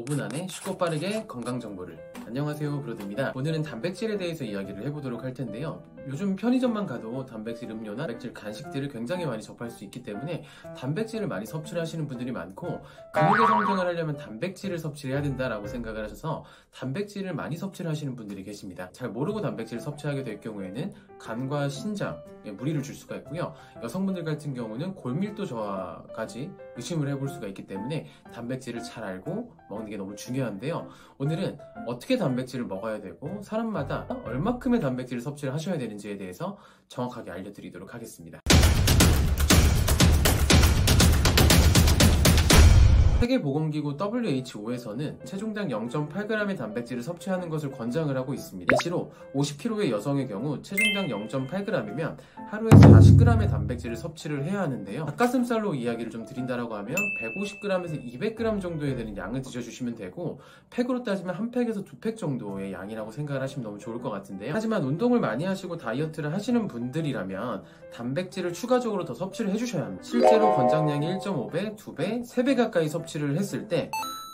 5분 안에 쉽고 빠르게 건강 정보를. 안녕하세요, 브로드입니다. 오늘은 단백질에 대해서 이야기를 해보도록 할 텐데요. 요즘 편의점만 가도 단백질 음료나 단백질 간식들을 굉장히 많이 접할 수 있기 때문에 단백질을 많이 섭취를 하시는 분들이 많고, 근육의 성장을 하려면 단백질을 섭취해야 된다라고 생각을 하셔서 단백질을 많이 섭취를 하시는 분들이 계십니다. 잘 모르고 단백질을 섭취하게 될 경우에는 간과 신장에 무리를 줄 수가 있고요. 여성분들 같은 경우는 골밀도 저하까지 의심을 해볼 수가 있기 때문에 단백질을 잘 알고 먹는 게 너무 중요한데요. 오늘은 어떻게 단백질을 먹어야 되고 사람마다 얼마큼의 단백질을 섭취를 하셔야 되는지에 대해서 정확하게 알려드리도록 하겠습니다. 세계보건기구 WHO에서는 체중당 0.8g의 단백질을 섭취하는 것을 권장을 하고 있습니다. 예시로 50kg의 여성의 경우 체중당 0.8g이면 하루에 40g의 단백질을 섭취를 해야 하는데요. 닭가슴살로 이야기를 좀 드린다라고 하면 150g에서 200g 정도에 되는 양을 드셔주시면 되고, 팩으로 따지면 한 팩에서 두 팩 정도의 양이라고 생각을 하시면 너무 좋을 것 같은데요. 하지만 운동을 많이 하시고 다이어트를 하시는 분들이라면 단백질을 추가적으로 더 섭취를 해주셔야 합니다. 실제로 권장량이 1.5배, 2배, 3배 가까이 섭취를 했을 때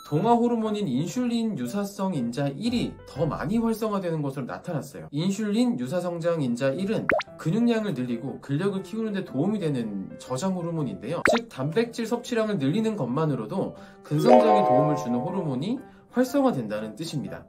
동화 호르몬인 인슐린 유사성 인자 1이 더 많이 활성화되는 것으로 나타났어요. 인슐린 유사성장 인자 1은 근육량을 늘리고 근력을 키우는 데 도움이 되는 저장 호르몬인데요. 즉 단백질 섭취량을 늘리는 것만으로도 근성장에 도움을 주는 호르몬이 활성화된다는 뜻입니다.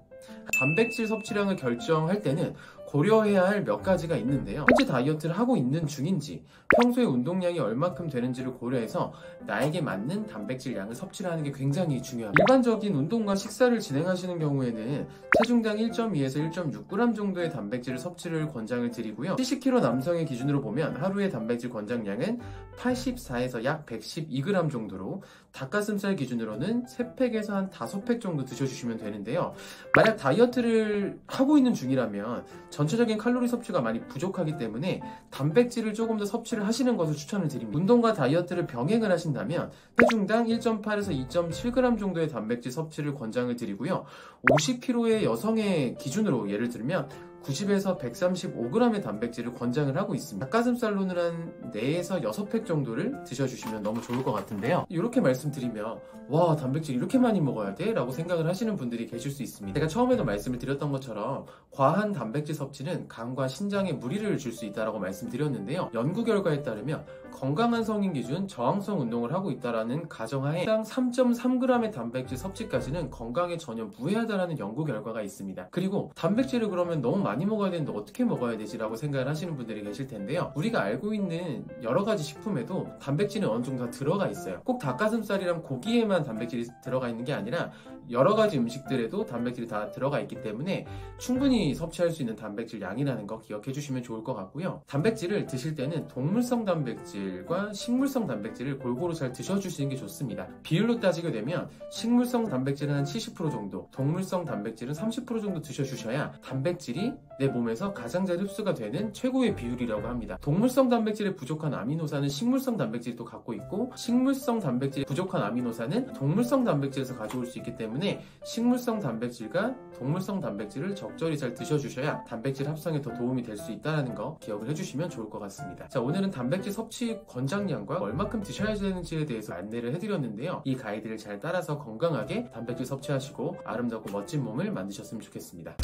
단백질 섭취량을 결정할 때는 고려해야 할 몇 가지가 있는데요. 현재 다이어트를 하고 있는 중인지, 평소에 운동량이 얼마큼 되는지를 고려해서 나에게 맞는 단백질 양을 섭취를 하는 게 굉장히 중요합니다. 일반적인 운동과 식사를 진행하시는 경우에는 체중당 1.2에서 1.6g 정도의 단백질 섭취를 권장을 드리고요. 70kg 남성의 기준으로 보면 하루의 단백질 권장량은 84에서 약 112g 정도로, 닭가슴살 기준으로는 3팩에서 한 5팩 정도 드셔주시면 되는데요. 만약 다이어트를 하고 있는 중이라면 전체적인 칼로리 섭취가 많이 부족하기 때문에 단백질을 조금 더 섭취를 하시는 것을 추천을 드립니다. 운동과 다이어트를 병행을 하신다면 체중당 1.8에서 2.7g 정도의 단백질 섭취를 권장을 드리고요. 50kg의 여성의 기준으로 예를 들면 90에서 135g의 단백질을 권장을 하고 있습니다. 닭가슴살로는 한 4에서 6팩 정도를 드셔주시면 너무 좋을 것 같은데요. 이렇게 말씀드리면 와, 단백질 이렇게 많이 먹어야 돼? 라고 생각을 하시는 분들이 계실 수 있습니다. 제가 처음에도 말씀을 드렸던 것처럼 과한 단백질 섭취는 간과 신장에 무리를 줄 수 있다고 말씀드렸는데요. 연구 결과에 따르면 건강한 성인 기준 저항성 운동을 하고 있다는 가정하에 당 3.3g의 단백질 섭취까지는 건강에 전혀 무해하다는 연구 결과가 있습니다. 그리고 단백질을 그러면 너무 많이 먹어야 되는데 어떻게 먹어야 되지? 라고 생각을 하시는 분들이 계실 텐데요. 우리가 알고 있는 여러 가지 식품에도 단백질은 어느 정도 다 들어가 있어요. 꼭 닭가슴살이랑 고기에만 단백질이 들어가 있는 게 아니라 여러 가지 음식들에도 단백질이 다 들어가 있기 때문에 충분히 섭취할 수 있는 단백질 양이라는 거 기억해 주시면 좋을 것 같고요. 단백질을 드실 때는 동물성 단백질과 식물성 단백질을 골고루 잘 드셔주시는 게 좋습니다. 비율로 따지게 되면 식물성 단백질은 한 70% 정도, 동물성 단백질은 30% 정도 드셔주셔야 단백질이 내 몸에서 가장 잘 흡수가 되는 최고의 비율이라고 합니다. 동물성 단백질에 부족한 아미노산은 식물성 단백질이 또 갖고 있고, 식물성 단백질에 부족한 아미노산은 동물성 단백질에서 가져올 수 있기 때문에 식물성 단백질과 동물성 단백질을 적절히 잘 드셔주셔야 단백질 합성에 더 도움이 될 수 있다는 거 기억을 해주시면 좋을 것 같습니다. 자, 오늘은 단백질 섭취 권장량과 얼마큼 드셔야 되는지에 대해서 안내를 해드렸는데요. 이 가이드를 잘 따라서 건강하게 단백질 섭취하시고 아름답고 멋진 몸을 만드셨으면 좋겠습니다.